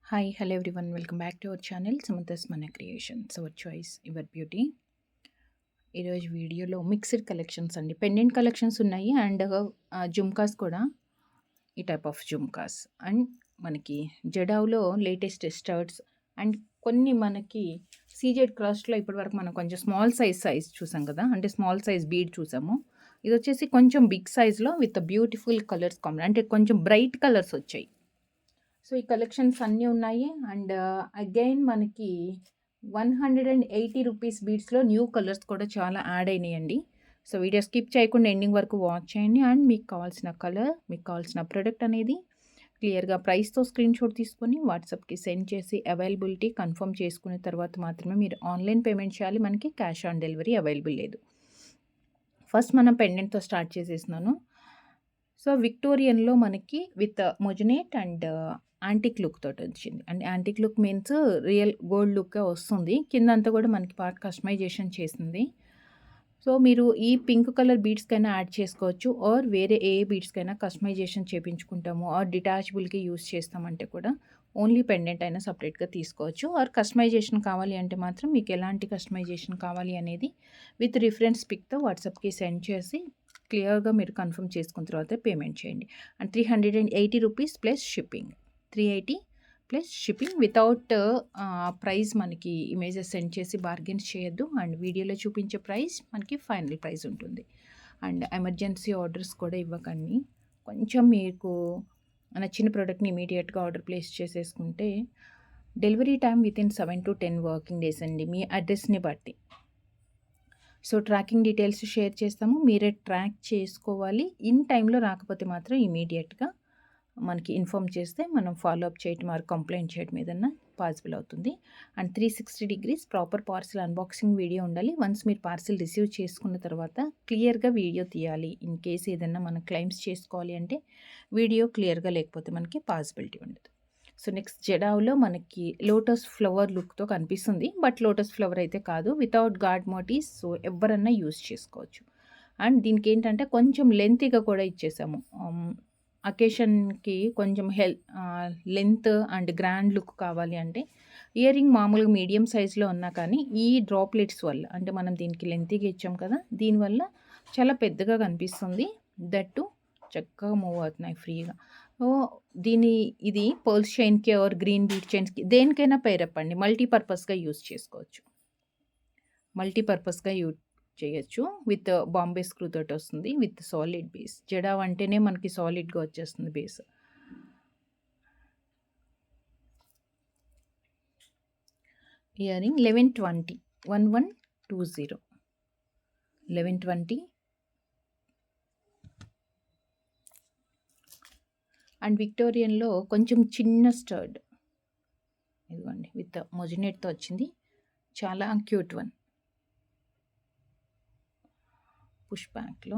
Hi, hello everyone. Welcome back to our channel Samantha's Mana Creations. Our choice, your beauty. ఈరోజు వీడియోలో mixed collections అండి. Pendant collections ఉన్నాయి and jhumkas కూడా ఈ type of jhumkas and మనకి జడావ్లో latest స్టర్ట్స్ and కొన్ని మనకి సీజెడ్ క్రాస్ట్లో ఇప్పటివరకు మనం కొంచెం స్మాల్ సైజ్ చూసాం కదా, అంటే స్మాల్ సైజ్ బీడ్ చూసాము. ఇది వచ్చేసి కొంచెం బిగ్ సైజ్లో విత్ బ్యూటిఫుల్ కలర్స్ కాంబినేషన్, అంటే కొంచెం బ్రైట్ కలర్స్ వచ్చాయి. సో ఈ కలెక్షన్స్ అన్నీ ఉన్నాయి అండ్ అగైన్ మనకి 180 రూపీస్ బీడ్స్లో న్యూ కలర్స్ కూడా చాలా యాడ్ అయినాయండి. సో వీడియో స్కిప్ చేయకుండా ఎండింగ్ వరకు వాచ్ చేయండి అండ్ మీకు కావాల్సిన కలర్, మీకు కావాల్సిన ప్రోడక్ట్ అనేది క్లియర్గా ప్రైస్తో స్క్రీన్ షాట్ తీసుకొని వాట్సాప్కి సెండ్ చేసి అవైలబిలిటీ కన్ఫర్మ్ చేసుకున్న తర్వాత మాత్రమే మీరు ఆన్లైన్ పేమెంట్ చేయాలి. మనకి క్యాష్ ఆన్ డెలివరీ అవైలబుల్ లేదు. ఫస్ట్ మనం పెండెంట్తో స్టార్ట్ చేసేసినాను. సో విక్టోరియన్లో మనకి with moissanite and antique look తోటి వచ్చింది. And antique look means real gold లుక్గా వస్తుంది. కిందంతా కూడా మనకి పార్ట్ కస్టమైజేషన్ చేసింది. సో మీరు ఈ పింక్ కలర్ బీడ్స్కైనా యాడ్ చేసుకోవచ్చు ఆర్ వేరే ఏ బీడ్స్కైనా కస్టమైజేషన్ చేయించుకుంటాము ఆర్ డిటాచబుల్కి యూస్ చేస్తామంటే కూడా ఓన్లీ పెండెంట్ అయినా సపరేట్గా తీసుకోవచ్చు. ఆర్ కస్టమైజేషన్ కావాలి అంటే మాత్రం మీకు ఎలాంటి కస్టమైజేషన్ కావాలి అనేది విత్ రిఫరెన్స్ పిక్తో వాట్సాప్కి సెండ్ చేసి క్లియర్గా మీరు కన్ఫర్మ్ చేసుకున్న తర్వాత పేమెంట్ చేయండి. And 380 rupees plus shipping, 380 plus shipping. Without price మనకి ఇమేజెస్ సెండ్ చేసి బార్గెన్స్ చేయొద్దు. అండ్ వీడియోలో చూపించే ప్రైస్ మనకి ఫైనల్ ప్రైస్ ఉంటుంది. అండ్ ఎమర్జెన్సీ ఆర్డర్స్ కూడా ఇవ్వకండి. కొంచెం మీకు నచ్చిన ప్రోడక్ట్ని ఇమీడియట్గా ఆర్డర్ ప్లేస్ చేసేసుకుంటే delivery time within 7 to 10 working days అండి, మీ అడ్రస్ని బట్టి. సో ట్రాకింగ్ డీటెయిల్స్ షేర్ చేస్తాము, మీరే ట్రాక్ చేసుకోవాలి. ఇన్ టైంలో రాకపోతే మాత్రం ఇమీడియట్గా మనకి ఇన్ఫామ్ చేస్తే మనం ఫాలో అప్ చేయటం ఆర్ కంప్లైంట్ చేయడం ఏదన్నా పాసిబుల్ అవుతుంది. And 360 degrees proper parcel unboxing video ఉండాలి. వన్స్ మీరు పార్సిల్ రిసీవ్ చేసుకున్న తర్వాత క్లియర్గా వీడియో తీయాలి. ఇన్ కేస్ ఏదన్నా మనం క్లెయిమ్స్ చేసుకోవాలి అంటే వీడియో క్లియర్గా లేకపోతే మనకి పాసిబిలిటీ ఉండదు. సో నెక్స్ట్ జడావ్లో మనకి లోటస్ ఫ్లవర్ లుక్తో కనిపిస్తుంది, బట్ లోటస్ ఫ్లవర్ అయితే కాదు, వితౌట్ గాడ్ మోటీస్. సో ఎవరన్నా యూస్ చేసుకోవచ్చు. అండ్ దీనికి ఏంటంటే కొంచెం లెంతీగా కూడా ఇచ్చేసాము. అకేషన్కి కొంచెం లెంత్ అండ్ గ్రాండ్ లుక్ కావాలి అంటే ఇయర్ రింగ్ మామూలుగా మీడియం సైజులో ఉన్నా కానీ ఈ డ్రాప్లెట్స్ వల్ల, అంటే మనం దీనికి లెంతీగా ఇచ్చాం కదా, దీనివల్ల చాలా పెద్దగా కనిపిస్తుంది. దట్టు చక్కగా మూవ్ అవుతున్నాయి ఫ్రీగా. సో ఇది పర్ల్స్ చైన్కి ఆర్ గ్రీన్ బీట్ చైన్స్కి దేనికైనా పేరప్ అండి. మల్టీపర్పస్గా యూజ్ చేసుకోవచ్చు, మల్టీపర్పస్గా యూజ్ చేయొచ్చు. విత్ బాంబే స్క్రూ తోటి వస్తుంది విత్ సాలిడ్ బేస్. జడావ్ అంటేనే మనకి సాలిడ్గా వచ్చేస్తుంది బేస్. Ear ring 1120 1120 1120. అండ్ విక్టోరియన్లో కొంచెం చిన్న స్టర్డ్ ఇదిగోండి విత్ మొజినేట్తో వచ్చింది, చాలా క్యూట్ వన్. పుష్ బ్యాక్లో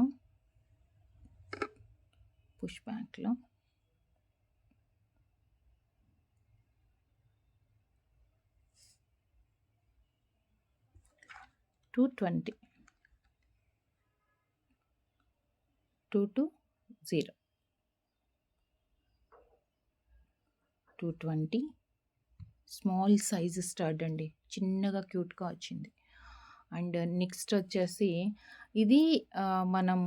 220 220 స్మాల్ సైజ్ స్టడ్ అండి, చిన్నగా క్యూట్గా వచ్చింది. అండ్ నెక్స్ట్ వచ్చేసి ఇది మనం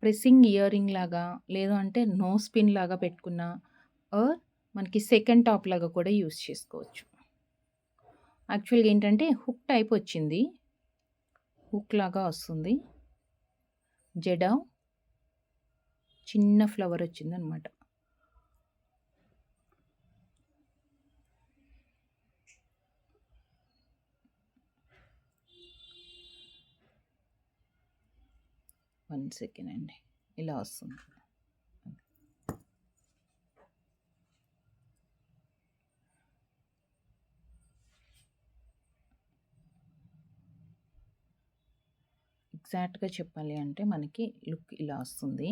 ప్రెస్సింగ్ ఇయర్ రింగ్ లాగా, లేదు అంటే నో స్పిన్ లాగా పెట్టుకున్న ఆర్ మనకి సెకండ్ టాప్ లాగా కూడా యూస్ చేసుకోవచ్చు. యాక్చువల్గా ఏంటంటే హుక్ టైప్ వచ్చింది, హుక్ లాగా వస్తుంది. జడావ్ చిన్న ఫ్లవర్ వచ్చింది అనమాట. వన్ సెకండ్ అండి, ఇలా వస్తుంది. ఎగ్జాక్ట్గా చెప్పాలి అంటే మనకి లుక్ ఇలా వస్తుంది.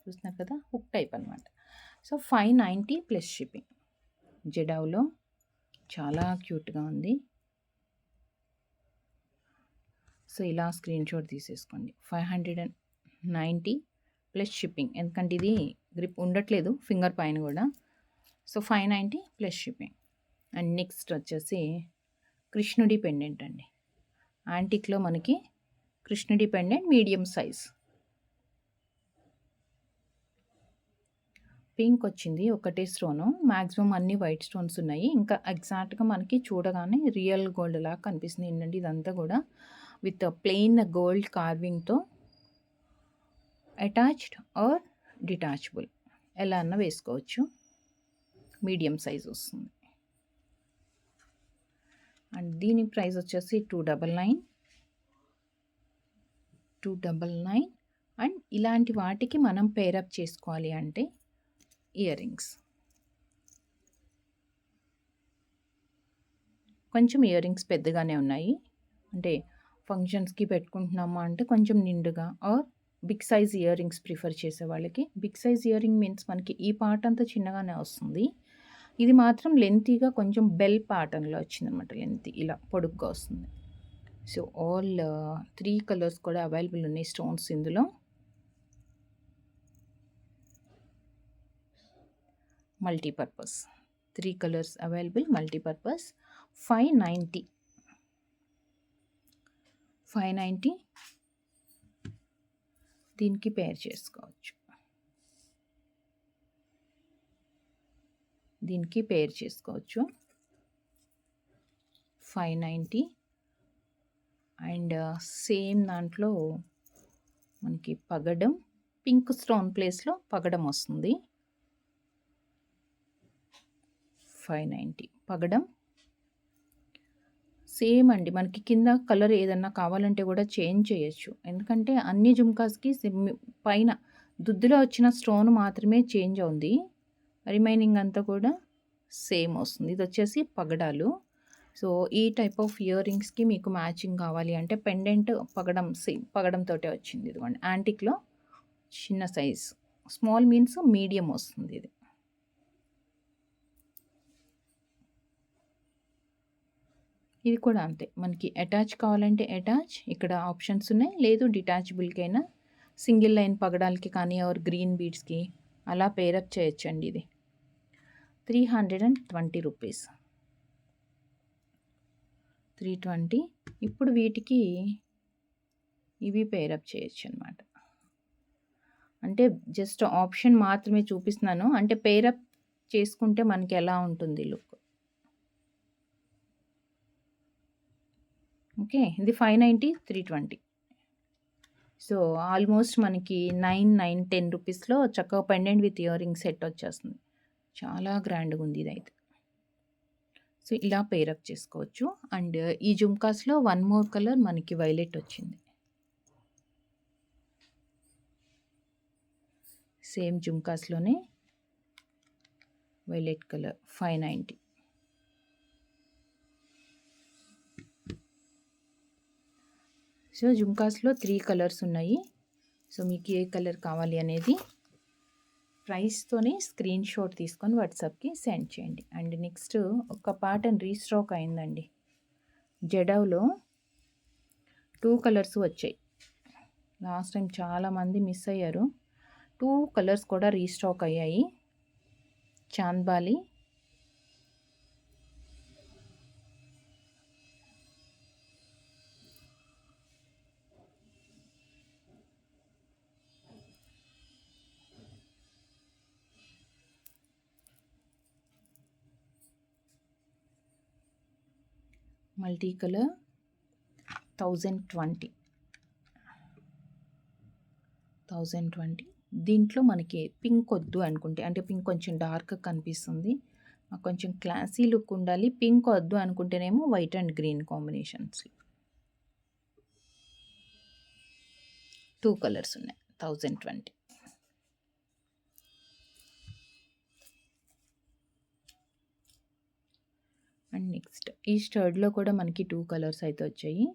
చూస్తున్నారు కదా, హుక్ టైప్ అనమాట. So 590 plus shipping. జడావ్లో చాలా క్యూట్గా ఉంది. సో ఇలా స్క్రీన్‌షాట్ తీసేసుకోండి. 590 ప్లస్ షిప్పింగ్. ఎందుకంటే ఇది గ్రిప్ ఉండట్లేదు ఫింగర్ పైన గూడా. So 590 plus shipping. And next వచ్చేసి కృష్ణుడి పెండెంట్ అండి. యాంటిక్‌లో మనకి కృష్ణుడి పెండెంట్ మీడియం సైజ్. పింక్ వచ్చింది ఒకటే స్టోను. మాక్సిమం అన్ని వైట్ స్టోన్స్ ఉన్నాయి. ఇంకా ఎగ్జాక్ట్‌గా మనకి చూడగానే రియల్ గోల్డ్ లాగా కనిపిస్తుంది. ఏంటంటే ఇదంతా కూడా విత్ ప్లెయిన్ గోల్డ్ కార్వింగ్‌తో అటాచ్డ్ ఆర్ డిటాచబుల్ ఎలా అన్నా వేసుకోవచ్చు. మీడియం సైజ్ వస్తుంది. అండ్ దీని ప్రైస్ వచ్చేసి 299 అండ్ ఇలాంటి వాటికి మనం పేరప్ చేసుకోవాలి అంటే ఇయర్ రింగ్స్. కొంచెం ఇయర్ రింగ్స్ పెద్దగానే ఉన్నాయి. అంటే ఫంక్షన్స్‌కి పెట్టుకుంటున్నామా అంటే కొంచెం నిండుగా or big size earrings prefer చేసే వాళ్ళకి big size earring means మనకి ఈ పార్ట్ అంతా చిన్నగానే వస్తుంది. ఇది మాత్రం లెంతీగా కొంచెం బెల్ ప్యాటర్న్‌లో వచ్చిందనమాట. లెంతీ ఇలా పొడుగ్గా వస్తుంది. సో ఆల్ 3 కలర్స్ కూడా అవైలబుల్ ఉన్నాయి స్టోన్స్ ఇందులో. మల్టీపర్పస్ 3 కలర్స్ అవైలబుల్ మల్టీపర్పస్ 590 దీనికి పేర్ చేసుకోవచ్చు. దీనికి పేర్ చేసుకోవచ్చు 590 అండ్ సేమ్ దాంట్లో మనకి పగడం పింక్ స్టోన్ ప్లేస్లో పగడం వస్తుంది. 590 పగడం సేమ్ అండి. మనకి కింద కలర్ ఏదన్నా కావాలంటే కూడా చేంజ్ చేయొచ్చు. ఎందుకంటే అన్ని జుమ్కాస్‌కి పైన దుద్దులో వచ్చిన స్టోన్ మాత్రమే చేంజ్ అవుంది. రిమైనింగ్ అంతా కూడా సేమ్ వస్తుంది. ఇది వచ్చేసి పగడాలు. సో ఈ టైప్ ఆఫ్ ఇయర్ రింగ్స్‌కి మీకు మ్యాచింగ్ కావాలి అంటే పెండెంట్ పగడం సేమ్ పగడంతోటే వచ్చింది. ఇదిగోండి యాంటిక్‌లో చిన్న సైజ్. స్మాల్ మీన్స్ మీడియం వస్తుంది ఇది. ఇది కూడా అంతే. మనకి అటాచ్ కావాలంటే అటాచ్ ఇక్కడ ఆప్షన్స్ ఉన్నాయి. లేదు డిటాచబుల్‌కైనా సింగిల్ లైన్ పగడాలకి కానీ ఆర్ గ్రీన్ బీడ్స్‌కి అలా పేరప్ చేయొచ్చండి ఇది. 320 రూపీస్. 320 ఇప్పుడు వీటికి ఇవి పేరప్ చేయొచ్చు అనమాట. అంటే జస్ట్ ఆప్షన్ మాత్రమే చూపిస్తున్నాను. అంటే పేరప్ చేసుకుంటే మనకి ఎలా ఉంటుంది లుక్. ఓకే. ఇది 590, 320. సో ఆల్మోస్ట్ మనకి 9, 10 రూపీస్‌లో చక్కగా pendant with ear ring set వచ్చేస్తుంది. చాలా గ్రాండ్‌గా ఉంది ఇదైతే. సో ఇలా పేరప్ చేసుకోవచ్చు. అండ్ ఈ జుమ్కాస్‌లో వన్ మోర్ కలర్ మనకి వైలెట్ వచ్చింది. సేమ్ జుమ్కాస్‌లోనే వైలెట్ కలర్ 590. సో జుమ్కాస్‌లో 3 కలర్స్ ఉన్నాయి. సో మీకు ఏ కలర్ కావాలి అనేది ప్రైస్తోనే స్క్రీన్‌షాట్ తీసుకొని వాట్సాప్‌కి సెండ్ చేయండి. అండ్ నెక్స్ట్ ఒక ప్యాటర్న్ రీస్టాక్ అయిందండి. జడావ్‌లో 2 కలర్స్ వచ్చాయి. లాస్ట్ టైం చాలామంది మిస్ అయ్యారు. 2 కలర్స్ కూడా రీస్టాక్ అయ్యాయి. చాంద్బాలి మల్టీ కలర్ 1020 దీంట్లో మనకి పింక్ వద్దు అనుకుంటే అంటే పింక్ కొంచెం డార్క్ కనిపిస్తుంది. కొంచెం క్లాసీ లుక్ ఉండాలి. పింక్ వద్దు అనుకుంటేనేమో white and green combinations 2 colours ఉన్నాయి 1020. అండ్ నెక్స్ట్ ఈ స్టర్డ్లో కూడా మనకి 2 కలర్స్ అయితే వచ్చాయి.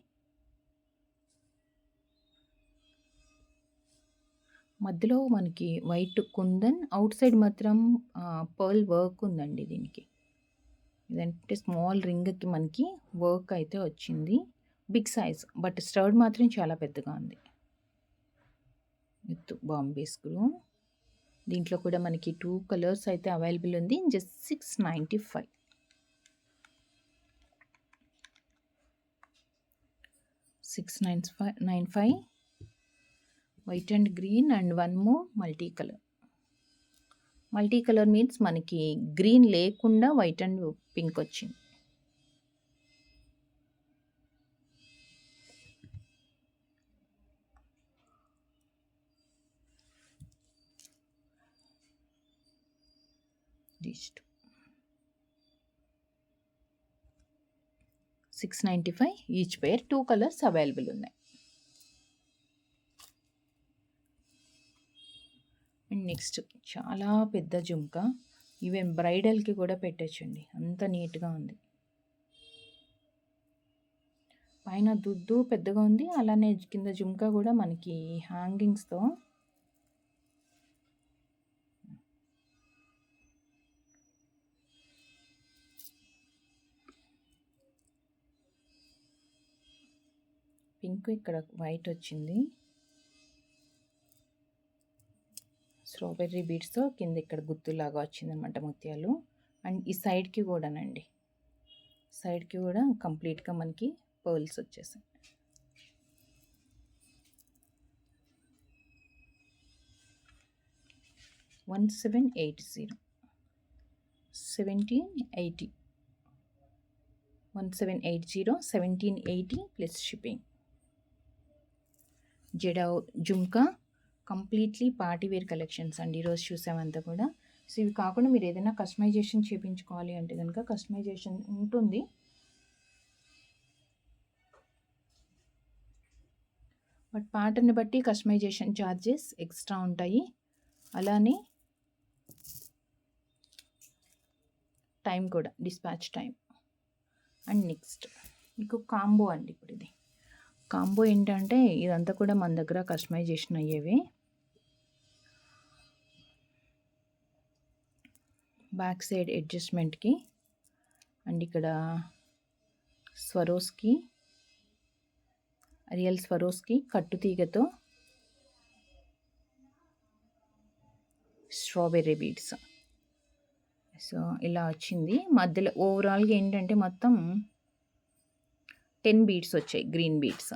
మధ్యలో మనకి వైట్ కుందన్ అవుట్ సైడ్ మాత్రం పర్ల్ వర్క్ ఉందండి దీనికి. ఇదంటే స్మాల్ రింగ్కి మనకి వర్క్ అయితే వచ్చింది. బిగ్ సైజ్, బట్ స్టర్డ్ మాత్రం చాలా పెద్దగా ఉంది. With Bombay screw. దీంట్లో కూడా మనకి 2 కలర్స్ అయితే అవైలబుల్ ఉంది. Just 695. 695 white and green and one more multi colour. Multi colour means మనకి గ్రీన్ లేకుండా వైట్ అండ్ పింక్ వచ్చింది. these two. 695 each pair. 2 colours available ఉన్నాయి. అండ్ నెక్స్ట్ చాలా పెద్ద జుంకా. ఈవెన్ బ్రైడల్కి కూడా పెట్టచ్చండి, అంత నీట్గా ఉంది. పైన దుద్దు పెద్దగా ఉంది, అలానే కింద జుంకా కూడా మనకి హ్యాంగింగ్స్తో పింక్, ఇక్కడ వైట్ వచ్చింది. స్ట్రాబెర్రీ బీడ్స్తో కింద ఇక్కడ గుత్తులాగా వచ్చిందనమాట ముత్యాలు. అండ్ ఈ సైడ్కి కూడానండి, సైడ్కి కూడా కంప్లీట్గా మనకి పర్ల్స్ వచ్చేసాయి. $1780 1780 plus shipping. Jadau jhumka completely party wear collections అండి ఈరోజు చూసామంతా కూడా. సో ఇవి కాకుండా మీరు ఏదైనా కస్టమైజేషన్ చేయించుకోవాలి అంటే కనుక కస్టమైజేషన్ ఉంటుంది. బట్ ప్యాటర్న్ బట్టి కస్టమైజేషన్ ఛార్జెస్ ఎక్స్ట్రా ఉంటాయి. అలానే టైం కూడా, డిస్పాచ్ టైం. అండ్ నెక్స్ట్ మీకు కాంబో అండి. ఇప్పుడు ఇది కాంబో ఏంటంటే ఇదంతా కూడా మన దగ్గర కస్టమైజేషన్ అయ్యేవి. బ్యాక్ సైడ్ అడ్జస్ట్మెంట్కి అండ్ ఇక్కడ స్వరోస్కి, రియల్ స్వరోస్కి కట్టుతీగతో స్ట్రాబెర్రీ బీడ్స్. సో ఇలా వచ్చింది. మధ్యలో ఓవరాల్గా ఏంటంటే మొత్తం 10 బీడ్స్ వచ్చాయి, గ్రీన్ బీడ్స్.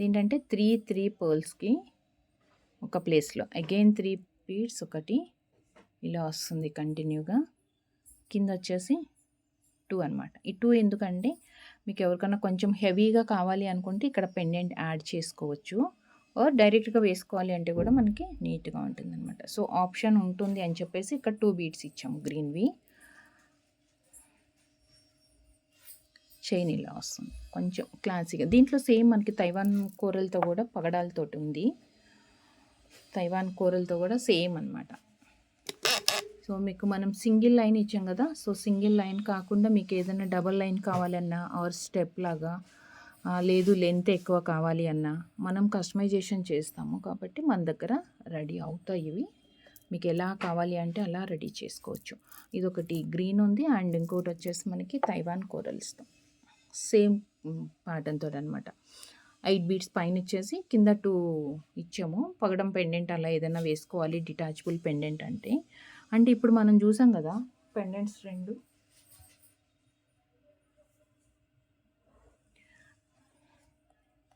ఏంటంటే 3 పర్ల్స్కి ఒక ప్లేస్లో అగైన్ 3 బీడ్స్ ఒకటి ఇలా వస్తుంది కంటిన్యూగా. కింద వచ్చేసి 2 అనమాట. ఈ 2 ఎందుకంటే మీకు ఎవరికైనా కొంచెం హెవీగా కావాలి అనుకుంటే ఇక్కడ పెండెంట్ యాడ్ చేసుకోవచ్చు, ఆర్ డైరెక్ట్గా వేసుకోవాలి అంటే కూడా మనకి నీట్గా ఉంటుంది అనమాట. సో ఆప్షన్ ఉంటుంది అని చెప్పేసి ఇక్కడ 2 బీడ్స్ ఇచ్చాము గ్రీన్వి. చైన్ ఇలా వస్తుంది కొంచెం క్లాసీగా. దీంట్లో సేమ్ మనకి తైవాన్ కూరలతో కూడా పగడాలతో ఉంది. తైవాన్ కూరలతో కూడా సేమ్ అనమాట. సో మీకు మనం సింగిల్ లైన్ ఇచ్చాం కదా, సో సింగిల్ లైన్ కాకుండా మీకు ఏదైనా డబల్ లైన్ కావాలన్నా ఆర్ స్టెప్ లాగా, లేదు లెంత్ ఎక్కువ కావాలి అన్నా మనం కస్టమైజేషన్ చేస్తాము. కాబట్టి మన దగ్గర రెడీ అవుతాయి ఇవి. మీకు ఎలా కావాలి అంటే అలా రెడీ చేసుకోవచ్చు. ఇదొకటి గ్రీన్ ఉంది అండ్ ఇంకోటి వచ్చేసి మనకి తైవాన్ కోరల్స్తో సేమ్ ప్యాటర్న్తో అనమాట. 8 బీడ్స్ పైన ఇచ్చేసి కింద 2 ఇచ్చాము. పగడం పెండెంట్ అలా ఏదైనా వేసుకోవాలి డిటాచబుల్ పెండెంట్ అంటే ఇప్పుడు మనం చూసాం కదా పెండెంట్స్ 2.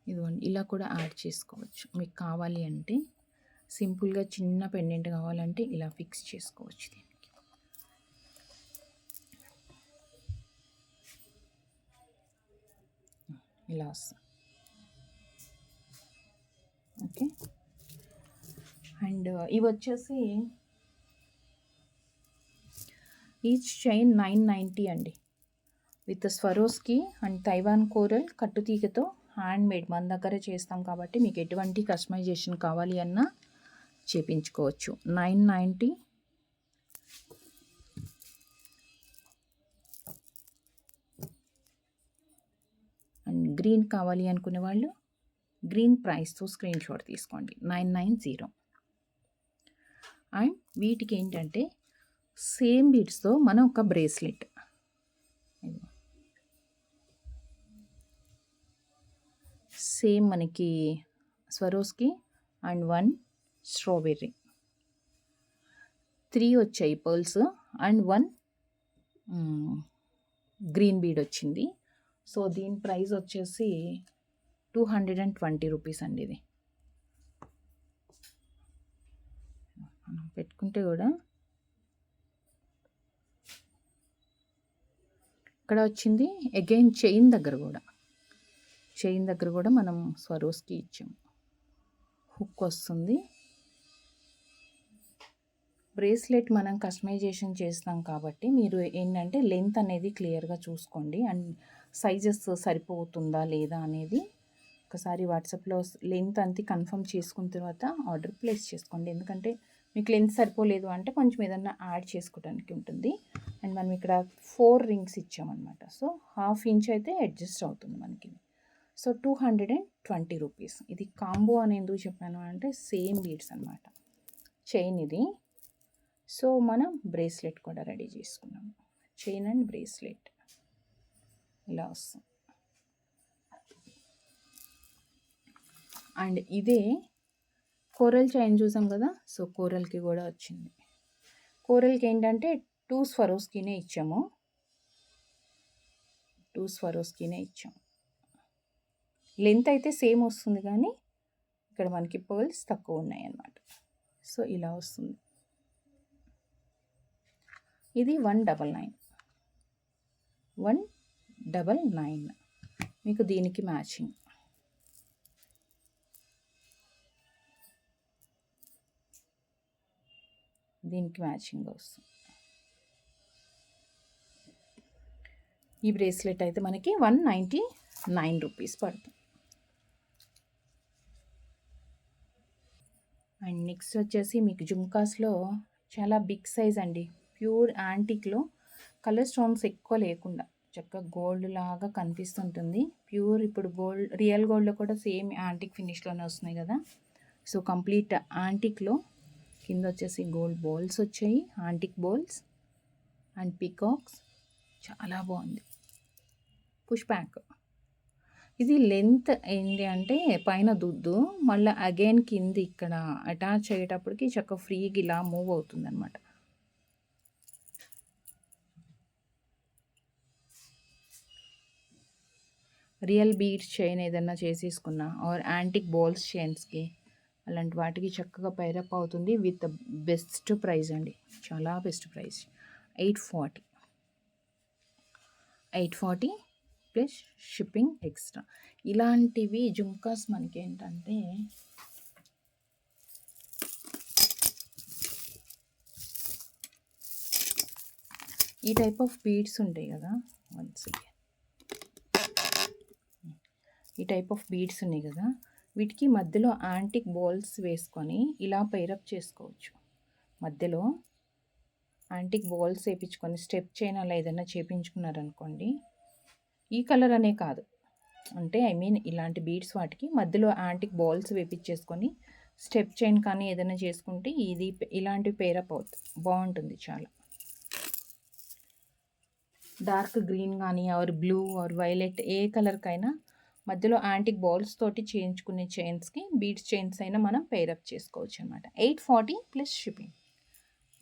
ఇదిగోండి ఇలా కూడా యాడ్ చేసుకోవచ్చు. మీకు కావాలి అంటే సింపుల్గా చిన్న పెండెంట్ కావాలంటే ఇలా ఫిక్స్ చేసుకోవచ్చు. దీనికి ఇలా వస్తుంది. ఓకే. అండ్ ఇవి వచ్చేసి ఈచ్ చైన్ 990 అండి, with Swarovski and Taiwan coral కట్టుతీగతో హ్యాండ్ మేడ్ మన దగ్గర చేస్తాం. కాబట్టి మీకు ఎటువంటి కస్టమైజేషన్ కావాలి అన్నా చేపించుకోవచ్చు. 990. అండ్ గ్రీన్ కావాలి అనుకునే వాళ్ళు గ్రీన్ ప్రైస్తో స్క్రీన్ షాట్ తీసుకోండి, 990. అండ్ వీటికి ఏంటంటే సేమ్ బీడ్స్తో మనం ఒక బ్రేస్లెట్, సేమ్ మనకి స్వరోస్కి అండ్ 1 స్ట్రాబెర్రీ 3 వచ్చాయి పర్ల్స్ అండ్ 1 గ్రీన్ బీడ్ వచ్చింది. సో దీని ప్రైస్ వచ్చేసి 220 రూపీస్ అండి. ఇది మనం పెట్టుకుంటే కూడా ఇక్కడ వచ్చింది అగైన్ చైన్ దగ్గర కూడా మనం స్వరోస్కి ఇచ్చాము. హుక్ వస్తుంది. బ్రేస్లెట్ మనం కస్టమైజేషన్ చేస్తాం కాబట్టి మీరు ఏంటంటే లెంత్ అనేది క్లియర్గా చూసుకోండి అండ్ సైజెస్ సరిపోతుందా లేదా అనేది ఒకసారి వాట్సాప్లో లెంత్ అంతా కన్ఫర్మ్ చేసుకున్న తర్వాత ఆర్డర్ ప్లేస్ చేసుకోండి. ఎందుకంటే మీకు లెంత్ సరిపోలేదు అంటే కొంచెం ఏదన్నా యాడ్ చేసుకోవడానికి ఉంటుంది. అండ్ మనం ఇక్కడ 4 రింగ్స్ ఇచ్చామన్నమాట. సో ½ ఇంచ్ అయితే అడ్జస్ట్ అవుతుంది మనకి. So 220 rupees. ఇది కాంబో అని ఎందుకు చెప్పాను అంటే సేమ్ బీడ్స్ అనమాట. చైన్ ఇది. సో మనం బ్రేస్లెట్ కూడా రెడీ చేసుకున్నాము. చైన్ అండ్ బ్రేస్లెట్ ఇలా వస్తుంది. అండ్ ఇదే కోరల్ చైన్ చూసాం కదా. సో కోరల్కి కూడా వచ్చింది. కోరల్కి ఏంటంటే 2 స్వరోస్కినే ఇచ్చాము. 2 స్వరోస్కినే ఇచ్చాము. లెంత్ అయితే సేమ్ వస్తుంది కానీ ఇక్కడ మనకి పర్ల్స్ తక్కువ ఉన్నాయి అన్నమాట. సో ఇలా వస్తుంది. ఇది 199 మీకు దీనికి మ్యాచింగ్. వస్తుంది. ఈ బ్రేస్లెట్ అయితే మనకి 199 రూపీస్ పడుతుంది. అండ్ నెక్స్ట్ వచ్చేసి మీకు జుమ్కాస్లో చాలా బిగ్ సైజ్ అండి. ప్యూర్ యాంటిక్లో కలర్ స్టోన్స్ ఎక్కువ లేకుండా చక్కగా గోల్డ్ లాగా కనిపిస్తుంటుంది. ప్యూర్ ఇప్పుడు రియల్ గోల్డ్లో కూడా సేమ్ యాంటిక్ ఫినిష్లోనే వస్తున్నాయి కదా. సో కంప్లీట్ యాంటిక్లో కింద వచ్చేసి గోల్డ్ బాల్స్ వచ్చాయి. యాంటిక్ బాల్స్ అండ్ పీకాక్స్ చాలా బాగుంది. Push back. ఇది లెంత్ ఏంటి అంటే పైన దుద్దు మళ్ళీ అగైన్ కింద ఇక్కడ అటాచ్ అయ్యేటప్పటికి చక్కగా ఫ్రీగా ఇలా మూవ్ అవుతుంది అనమాట. రియల్ బీడ్స్ చైన్ ఏదన్నా చేసేసుకున్నా ఆర్ యాంటిక్ బాల్స్ చైన్స్కి అలాంటి వాటికి చక్కగా పైరప్ అవుతుంది. విత్ బెస్ట్ ప్రైస్ అండి. చాలా best price. 840 plus shipping extra. ఇలాంటివి జుమ్కాస్ మనకి ఏంటంటే ఈ టైప్ ఆఫ్ బీడ్స్ ఉంటాయి కదా. ఈ టైప్ ఆఫ్ బీడ్స్ ఉన్నాయి కదా, వీటికి మధ్యలో యాంటిక్ బాల్స్ వేసుకొని ఇలా పైరప్ చేసుకోవచ్చు. మధ్యలో యాంటిక్ బాల్స్ వేయించుకొని స్టెప్ చైన్ అలా ఏదైనా చేయించుకున్నారనుకోండి, ఈ కలర్ అనే కాదు అంటే ఇలాంటి బీడ్స్ వాటికి మధ్యలో యాంటిక్ బాల్స్ వేపించేసుకొని స్టెప్ చైన్ కానీ ఏదైనా చేసుకుంటే ఇది ఇలాంటివి పేరప్ అవుతుంది. బాగుంటుంది చాలా. డార్క్ గ్రీన్ కానీ ఆర్ బ్లూ ఆర్ వైలెట్ ఏ కలర్కైనా మధ్యలో యాంటిక్ బాల్స్ తోటి చేయించుకునే చైన్స్కి బీడ్స్ చైన్స్ అయినా మనం పేరప్ చేసుకోవచ్చు అనమాట. 840 plus shipping.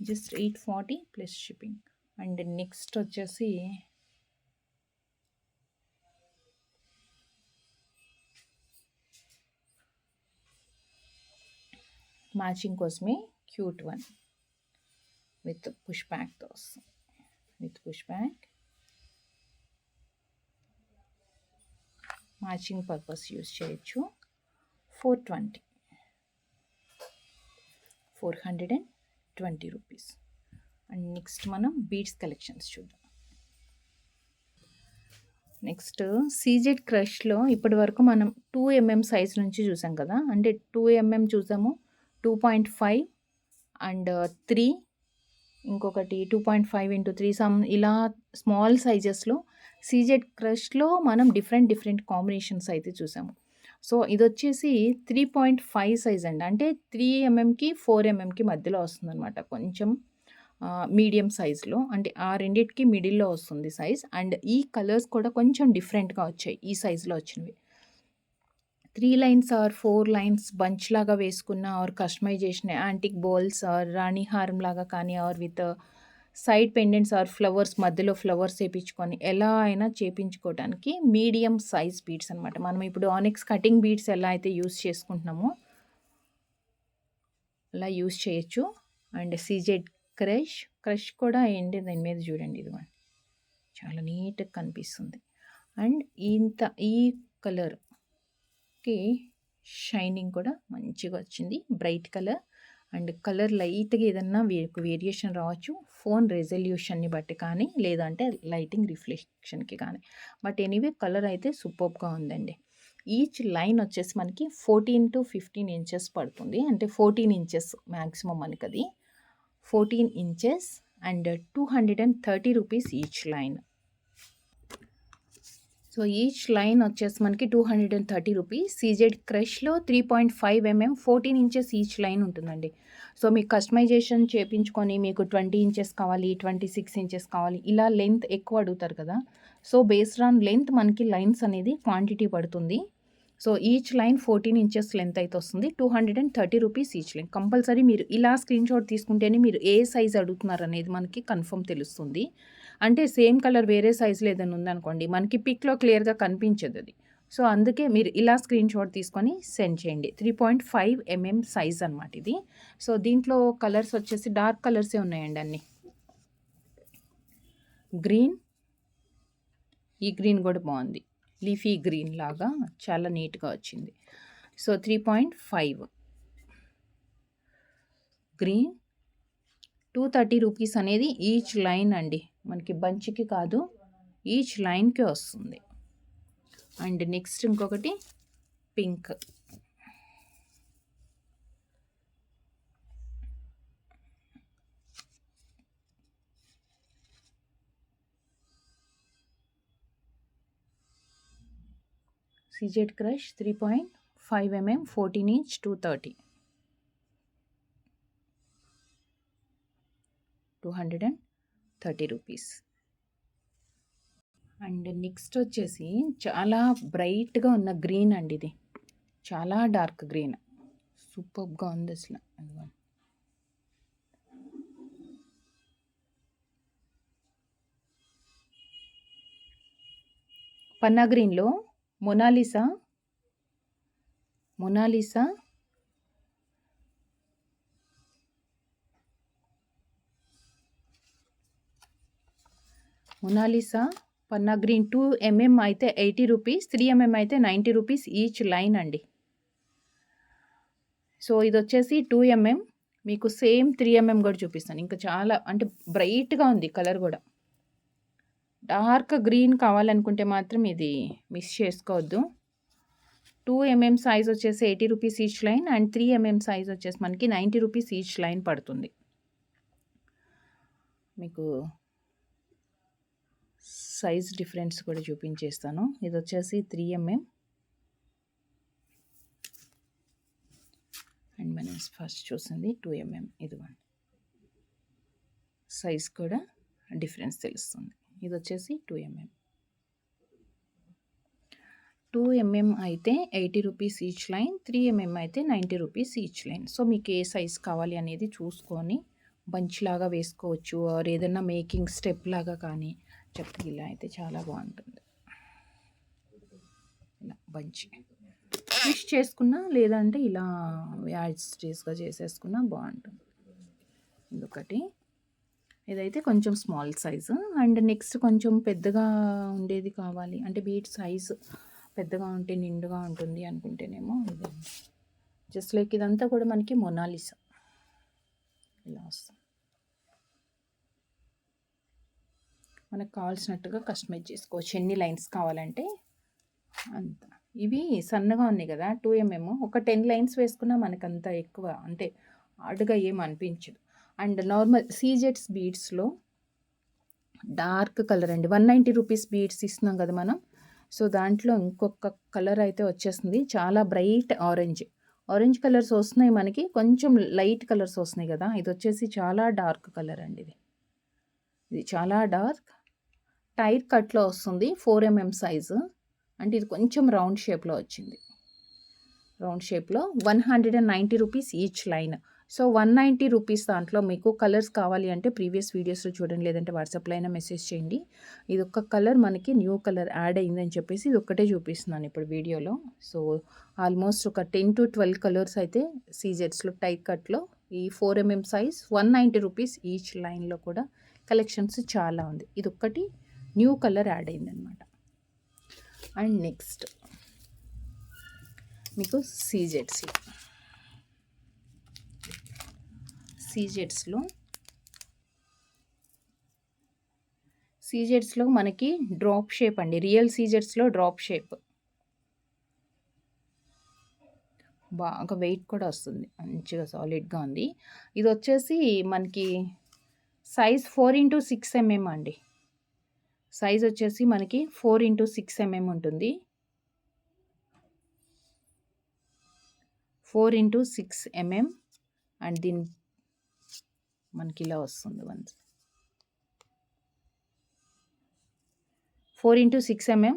Just 840 plus shipping. And next వచ్చేసి మ్యాచింగ్ కోసమే క్యూట్ వన్ విత్ పుష్ బ్యాక్తో వస్తుంది. With push back matching purpose use చేయొచ్చు. 420 రూపీస్. అండ్ నెక్స్ట్ మనం బీడ్స్ కలెక్షన్స్ చూద్దాం. నెక్స్ట్ సీజెడ్ క్రష్లో ఇప్పటి వరకు మనం 2 mm సైజ్ నుంచి చూసాం కదా. అంటే 2 mm చూసాము, 2.5 అండ్ 3, ఇంకొకటి 2.5 x 3 సమ్ ఇలా స్మాల్ సైజెస్లో సీజెడ్ క్రష్లో మనం డిఫరెంట్ కాంబినేషన్స్ అయితే చూసాము. సో ఇది వచ్చేసి 3.5 సైజ్ అండి. అంటే 3 mmకి 4 mmకి మధ్యలో వస్తుందన్నమాట. కొంచెం మీడియం సైజ్లో, అంటే ఆ రెండింటికి మిడిల్లో వస్తుంది సైజ్. అండ్ ఈ కలర్స్ కూడా కొంచెం డిఫరెంట్గా వచ్చాయి ఈ సైజులో వచ్చినవి. 3 లైన్స్ ఆర్ 4 లైన్స్ బంచ్ లాగా వేసుకున్న ఆర్ కస్టమైజ్ చేసిన యాంటిక్ బాల్స్ ఆర్ రాణి హారం లాగా కానీ or with side pendants or flowers మధ్యలో ఫ్లవర్స్ ఏపించుకొని ఎలా అయినా చేపించుకోవడానికి మీడియం సైజ్ బీడ్స్ అనమాట. మనం ఇప్పుడు ఆనిక్స్ కటింగ్ బీడ్స్ ఎలా అయితే యూస్ చేసుకుంటున్నామో అలా యూస్ చేయొచ్చు. అండ్ సీజెడ్ క్రష్ కూడా ఏంటి దాని మీద చూడండి, ఇది చాలా నీట్గా కనిపిస్తుంది. అండ్ ఈ కలర్కి షైనింగ్ కూడా మంచిగా వచ్చింది, బ్రైట్ కలర్. అండ్ కలర్ లైట్గా ఏదన్నా వేరియేషన్ రావచ్చు ఫోన్ రెజల్యూషన్ని బట్టి కానీ, లేదంటే లైటింగ్ రిఫ్లెక్షన్కి కానీ. బట్ ఎనీవే కలర్ అయితే సూపర్గా ఉందండి. ఈచ్ లైన్ వచ్చేసి మనకి 14 to 15 ఇంచెస్ పడుతుంది. అంటే 14 ఇంచెస్ మ్యాక్సిమం మనకి అది 14 inches and 230 rupees each line. So each line వచ్చేసి మనకి 230 రూపీస్. సీజెడ్ క్రష్లో 3.5 mm 14 ఇంచెస్ ఈచ్ లైన్ ఉంటుందండి. సో మీకు కస్టమైజేషన్ చేయించుకొని మీకు 20 ఇంచెస్ కావాలి, 26 ఇంచెస్ కావాలి, ఇలా లెంత్ ఎక్కువ అడుగుతారు కదా. సో బేస్డ్ ఆన్ లెంత్ మనకి లైన్స్ అనేది క్వాంటిటీ పడుతుంది. So each line 14 inches length అయితే వస్తుంది. 230 రూపీస్ ఈచ్ లైన్. కంపల్సరీ మీరు ఇలా స్క్రీన్ షాట్ తీసుకుంటేనే మీరు ఏ సైజ్ అడుగుతున్నారు అనేది మనకి కన్ఫర్మ్ తెలుస్తుంది. అంటే సేమ్ కలర్ వేరే సైజులో ఏదైనా ఉందనుకోండి మనకి పిక్లో క్లియర్గా కనిపించదు అది. సో అందుకే మీరు ఇలా స్క్రీన్ షాట్ తీసుకొని సెండ్ చేయండి. 3.5 mm సైజ్ అనమాట ఇది. సో దీంట్లో కలర్స్ వచ్చేసి డార్క్ కలర్సే ఉన్నాయండి అన్నీ. గ్రీన్, ఈ గ్రీన్ కూడా బాగుంది, లీఫీ గ్రీన్ లాగా చాలా నీట్గా వచ్చింది. సో 3.5 గ్రీన్, 230 రూపీస్ అనేది ఈచ్ లైన్ అండి, మనకి బంచ్కి కాదు ఈచ్ లైన్కి వస్తుంది. అండ్ నెక్స్ట్ ఇంకొకటి pink, CZ crush 3.5 mm 14 inch 230 rupees. And next వచ్చేసి చాలా బ్రైట్గా ఉన్న గ్రీన్ అండి, ఇది చాలా డార్క్ గ్రీన్, సూపర్గా ఉంది అసలు. పన్నా గ్రీన్లో మొనాలిసా పన్నా గ్రీన్ 2 mm అయితే 80 రూపీస్, 3 mm అయితే 90 రూపీస్ ఈచ్ లైన్ అండి. సో ఇది వచ్చేసి 2 mm, మీకు సేమ్ 3 mm కూడా చూపిస్తాను. ఇంకా చాలా అంటే బ్రైట్గా ఉంది కలర్ కూడా. డార్క్ గ్రీన్ కావాలనుకుంటే మాత్రం ఇది మిస్ చేసుకోవద్దు. 2 mm సైజ్ వచ్చేసి 80 rupees each line and 3 mm size వచ్చేసి మనకి 90 రూపీస్ ఈచ్ లైన్ పడుతుంది. మీకు సైజ్ డిఫరెన్స్ కూడా చూపించేస్తాను. ఇది వచ్చేసి 3 mm అండ్ మనం ఫస్ట్ చూసింది 2 mm. ఇది సైజ్ కూడా డిఫరెన్స్ తెలుస్తుంది. ఇది వచ్చేసి 2 mm. 2 mm అయితే 80 రూపీస్ ఈచ్ లైన్, 3 mm అయితే 90 రూపీస్ ఈచ్ లైన్. సో మీకు ఏ సైజ్ కావాలి అనేది చూసుకొని బంచ్ లాగా వేసుకోవచ్చు, ఆర్ ఏదైనా మేకింగ్ స్టెప్ లాగా కానీ చెప్తే ఇలా అయితే చాలా బాగుంటుంది. ఇలా బంచ్ ఫిష్ చేసుకున్నా లేదంటే ఇలా యాడ్స్గా చేసేసుకున్నా బాగుంటుంది. ఇంకొకటి ఇదైతే కొంచెం స్మాల్ సైజు. అండ్ నెక్స్ట్ కొంచెం పెద్దగా ఉండేది కావాలి అంటే బీట్ సైజు పెద్దగా ఉంటే నిండుగా ఉంటుంది అనుకుంటేనేమో ఇది జస్ట్ లైక్ ఇదంతా కూడా మనకి మొనాలిసా ఇలా వస్తుంది. మనకు కావాల్సినట్టుగా కస్టమైజ్ చేసుకోవచ్చు, ఎన్ని లైన్స్ కావాలంటే అంత. ఇవి సన్నగా ఉన్నాయి కదా 2 mm, ఒక 10 లైన్స్ వేసుకున్నా మనకు అంత ఎక్కువ అంటే హార్డ్గా ఏం అనిపించదు. అండ్ నార్మల్ సీజెట్స్ బీడ్స్లో డార్క్ కలర్ అండి, 190 రూపీస్ బీడ్స్ ఇస్తున్నాం కదా మనం. సో దాంట్లో ఇంకొక కలర్ అయితే వచ్చేస్తుంది, చాలా బ్రైట్ ఆరెంజ్ కలర్స్ వస్తున్నాయి మనకి, కొంచెం లైట్ కలర్స్ వస్తున్నాయి కదా. ఇది వచ్చేసి చాలా డార్క్ కలర్ అండి, ఇది చాలా డార్క్ టైర్ కట్లో వస్తుంది, 4 mm సైజు. అంటే ఇది కొంచెం రౌండ్ షేప్లో వచ్చింది. రౌండ్ షేప్లో 190 rupees each line. So 190 rupees దాంట్లో మీకు కలర్స్ కావాలి అంటే ప్రీవియస్ వీడియోస్లో చూడండి, లేదంటే వాట్సాప్లో అయినా మెసేజ్ చేయండి. ఇది ఒక్క కలర్ మనకి న్యూ కలర్ యాడ్ అయిందని చెప్పేసి ఇది ఒక్కటే చూపిస్తున్నాను ఇప్పుడు వీడియోలో. సో ఆల్మోస్ట్ ఒక 10 to 12 కలర్స్ అయితే సీజెడ్స్లో టై కట్లో ఈ 4mm సైజ్ 190 రూపీస్ ఈచ్ లైన్లో కూడా కలెక్షన్స్ చాలా ఉంది. ఇది ఒక్కటి న్యూ కలర్ యాడ్ అయిందనమాట. అండ్ నెక్స్ట్ మీకు సీజెడ్స్లో మనకి డ్రాప్ షేప్ అండి. రియల్ సీజెడ్స్లో డ్రాప్ షేప్ బాగా వెయిట్ కూడా వస్తుంది, మంచిగా సాలిడ్గా ఉంది. ఇది వచ్చేసి మనకి సైజ్ 4x6mm అండి. సైజ్ వచ్చేసి మనకి 4x6mm ఉంటుంది. 4x6mm అండ్ దీని మనకి ఇలా వస్తుంది. 4x6mm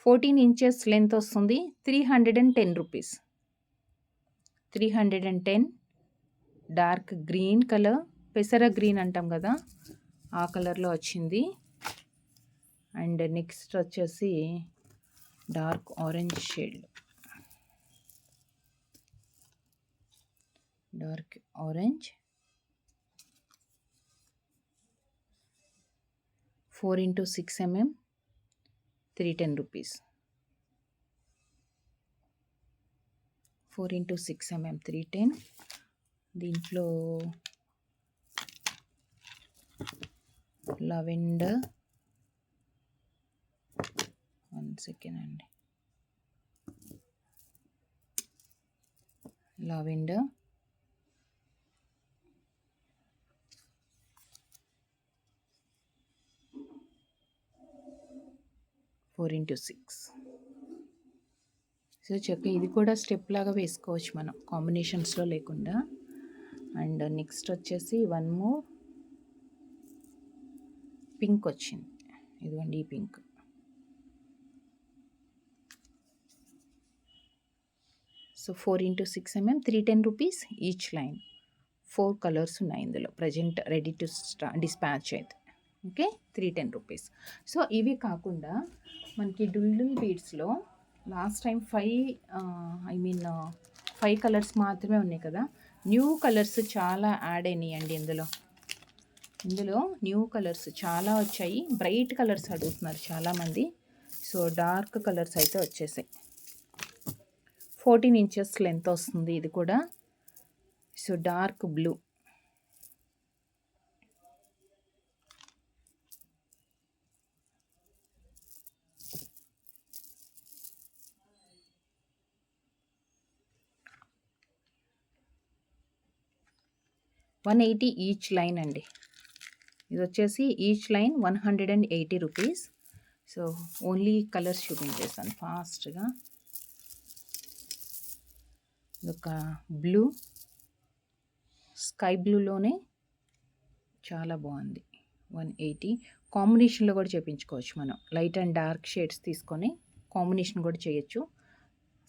14 inches లెంత్ వస్తుంది. 310 రూపీస్. 310 డార్క్ గ్రీన్ కలర్, పెసర గ్రీన్ అంటాం కదా ఆ కలర్లో వచ్చింది. అండ్ నెక్స్ట్ వచ్చేసి dark orange shade, dark orange 4x6mm 310 rupees. 4x6mm 310. దీంట్లో లవెండర్, 1 సెకండ్ అండి, లవెండర్, ఫోర్ ఇంటూ 6. సో చక్క ఇది కూడా స్టెప్ లాగా వేసుకోవచ్చు మనం కాంబినేషన్స్లో లేకుండా. అండ్ నెక్స్ట్ వచ్చేసి వన్ మోర్ పింక్ వచ్చింది. ఇదిగోండి ఈ pink. So 4x6mm 310 rupees each line. 4 colours ఉన్నాయి ఇందులో ప్రజెంట్ రెడీ టు డిస్పాచ్ అయితే. Okay, 310 rupees. సో ఇవి కాకుండా మనకి డుల్డుల్ బీడ్స్లో లాస్ట్ టైం 5 కలర్స్ మాత్రమే ఉన్నాయి కదా. న్యూ కలర్స్ చాలా యాడ్ అయినాయండి ఇందులో న్యూ కలర్స్ చాలా వచ్చాయి. బ్రైట్ కలర్స్ అడుగుతున్నారు చాలామంది. సో డార్క్ కలర్స్ అయితే వచ్చేసాయి. 14 inches లెంత్ వస్తుంది ఇది కూడా. So dark blue, $180 each line అండి. ఇది వచ్చేసి each line 180 rupees. So only colours చూపించేస్తాను ఫాస్ట్గా. ఇదొక బ్లూ, స్కై బ్లూలోనే చాలా బాగుంది. 180. కాంబినేషన్లో కూడా చేయించుకోవచ్చు మనం. లైట్ అండ్ డార్క్ షేడ్స్ తీసుకొని కాంబినేషన్ కూడా చేయొచ్చు.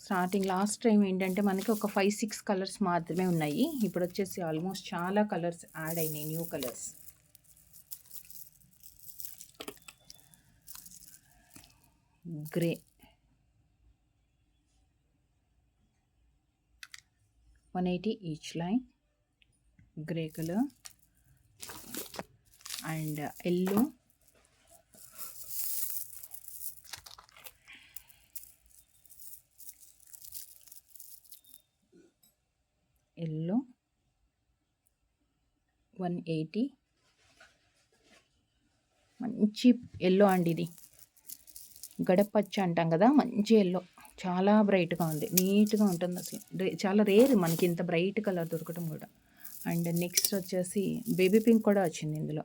స్టార్టింగ్ లాస్ట్ టైం ఏంటంటే మనకి ఒక 5-6 కలర్స్ మాత్రమే ఉన్నాయి. ఇప్పుడు వచ్చేసి ఆల్మోస్ట్ చాలా కలర్స్ యాడ్ అయినాయి, new colours. Grey, 180 each line. Grey colour and yellow, yellow 180. మంచి ఎల్లో అండి, ఇది గడపచ్చ అంటాం కదా, మంచి ఎల్లో, చాలా బ్రైట్గా ఉంది, నీట్గా ఉంటుంది. అసలు చాలా రేర్ మనకి ఇంత బ్రైట్ కలర్ దొరకడం కూడా. అండ్ నెక్స్ట్ వచ్చేసి బేబీ పింక్ కూడా వచ్చింది ఇందులో.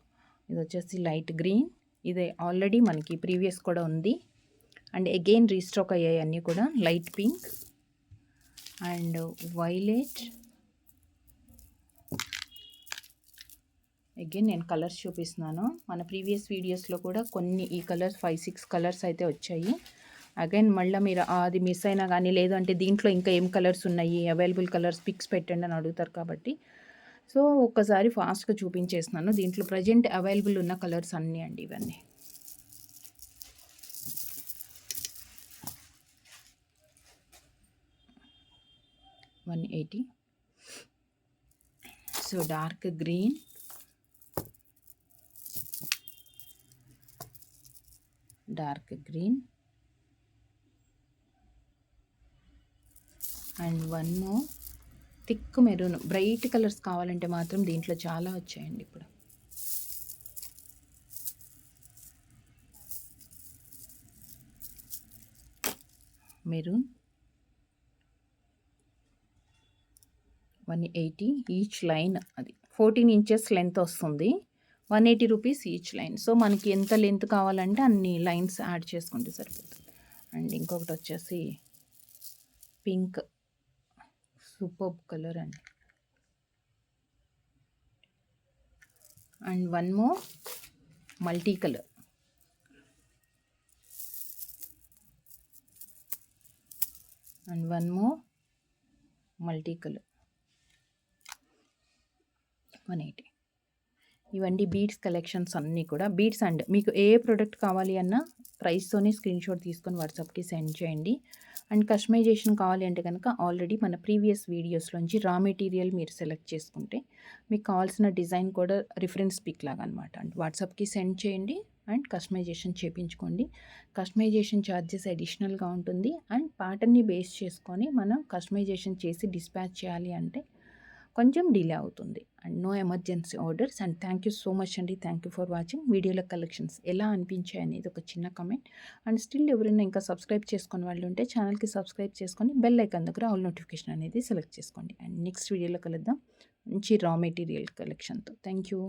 ఇది వచ్చేసి లైట్ గ్రీన్, ఇది ఆల్రెడీ మనకి ప్రీవియస్ కూడా ఉంది. అండ్ అగైన్ రీస్టాక్ అయ్యాయి అన్నీ కూడా. Light pink and violet. Again నేను కలర్స్ చూపిస్తున్నాను. మన ప్రీవియస్ వీడియోస్లో కూడా కొన్ని ఈ కలర్స్ 5-6 కలర్స్ అయితే వచ్చాయి. అగైన్ మళ్ళీ మీరు అది మిస్ అయినా కానీ, లేదంటే దీంట్లో ఇంకా ఏం కలర్స్ ఉన్నాయి, అవైలబుల్ కలర్స్ పిక్స్ పెట్టండి అని అడుగుతారు కాబట్టి, సో ఒక్కసారి ఫాస్ట్గా చూపించేస్తున్నాను. దీంట్లో ప్రజెంట్ అవైలబుల్ ఉన్న కలర్స్ అన్నీ అండి ఇవన్నీ. $180. So dark green, dark green and one thick maroon. Bright colours కావాలంటే మాత్రం దీంట్లో చాలా వచ్చాయండి ఇప్పుడు. మెరూన్ 180 ఈచ్ లైన్, అది 14 ఇంచెస్ లెంత్ వస్తుంది. 180 రూపీస్ ఈచ్ లైన్. సో మనకి ఎంత లెంత్ కావాలంటే అన్ని లైన్స్ యాడ్ చేసుకుంటే సరిపోతుంది. అండ్ ఇంకొకటి వచ్చేసి పింక్, సూపర్బ్ కలర్ అండి. And one more multi colour. And one more multi colour 180. ఇవన్నీ బీడ్స్ కలెక్షన్స్ అన్నీ కూడా. బీడ్స్ అండ్ మీకు ఏ ప్రోడక్ట్ కావాలి అన్నా ప్రైస్తోనే స్క్రీన్ షాట్ తీసుకొని వాట్సాప్కి సెండ్ చేయండి. అండ్ కస్టమైజేషన్ కావాలి అంటే కనుక ఆల్రెడీ మన ప్రీవియస్ వీడియోస్లోంచి రా మెటీరియల్ మీరు సెలెక్ట్ చేసుకుంటే మీకు కావాల్సిన డిజైన్ కూడా రిఫరెన్స్ పిక్ లాగా అనమాట. అండ్ వాట్సాప్కి సెండ్ చేయండి అండ్ కస్టమైజేషన్ చేయించుకోండి. కస్టమైజేషన్ ఛార్జెస్ అడిషనల్గా ఉంటుంది. అండ్ ప్యాటర్న్ని బేస్ చేసుకొని మనం కస్టమైజేషన్ చేసి డిస్పాచ్ చేయాలి అంటే కొంచెం డిలే అవుతుంది. And no emergency orders. And thank you so much అండి. Thank you for watching. వీడియోలో కలెక్షన్స్ ఎలా అనిపించాయి అనేది ఒక చిన్న కమెంట్. అండ్ స్టిల్ ఎవరైనా ఇంకా సబ్స్క్రైబ్ చేసుకుని వాళ్ళు ఉంటే ఛానల్కి సబ్స్క్రైబ్ చేసుకొని బెల్ ఐకాన్ దగ్గర ఆల్ నోటిఫికేషన్ అనేది సెలెక్ట్ చేసుకోండి. అండ్ నెక్స్ట్ వీడియోలో కలుద్దాం మంచి రా మెటీరియల్ కలెక్షన్తో. Thank you.